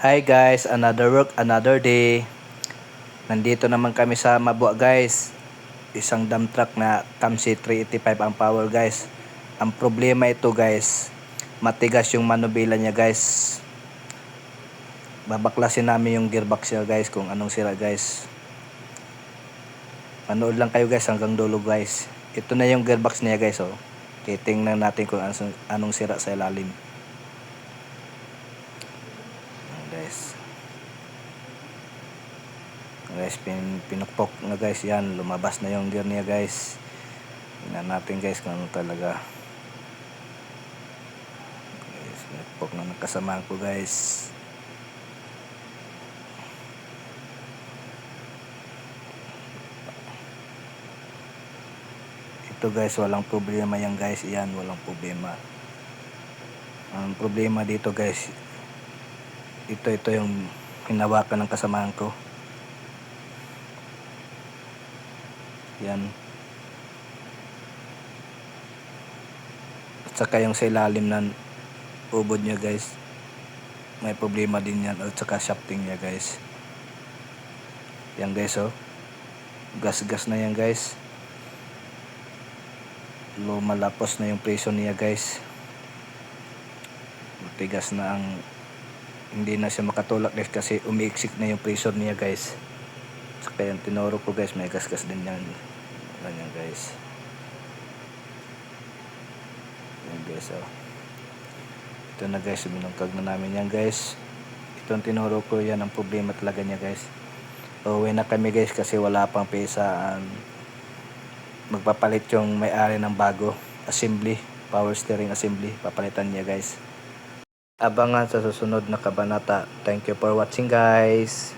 Hi guys, another work, another day. Nandito naman kami sa Mabua guys. Isang dump truck na Camsi 385 ang power guys. Ang problema ito guys, matigas yung manubela niya guys. Babaklasin namin yung gearbox niya guys kung anong sira guys. Manood lang kayo guys hanggang dulo guys. Ito na yung gearbox niya guys oh. Titingnan natin kung anong sira sa ilalim. Guys. Guys, pinukpok na guys yan, lumabas na yung gear niya guys. Tingnan natin guys kung ano talaga. Guys, pinukpok na ng kasamaan ko guys. Ito guys, walang problema yan guys, yan walang problema. Ang problema dito guys, ito yung hinawakan ng kasamaan ko. Yan. At saka yung sa ilalim ng ubod niya guys, may problema din yan. At saka shafting niya guys. Yan guys oh. Gas na yan guys. Lumalapos na yung preso niya guys. Matigas na ang, hindi na siya makatulak guys kasi umiiksik na yung pressure niya guys. Saka yung tinuro ko guys, may gas din yan. Ganyan guys. Yan guys oh. Ito na guys, binungkag na namin yan guys. Itong tinuro ko, yan ang problema talaga niya guys. Uwi na kami guys kasi wala pang pesa. Magpapalit yung may-ari ng bago assembly, power steering assembly, papalitan niya guys. Abangan sa susunod na kabanata. Thank you for watching guys.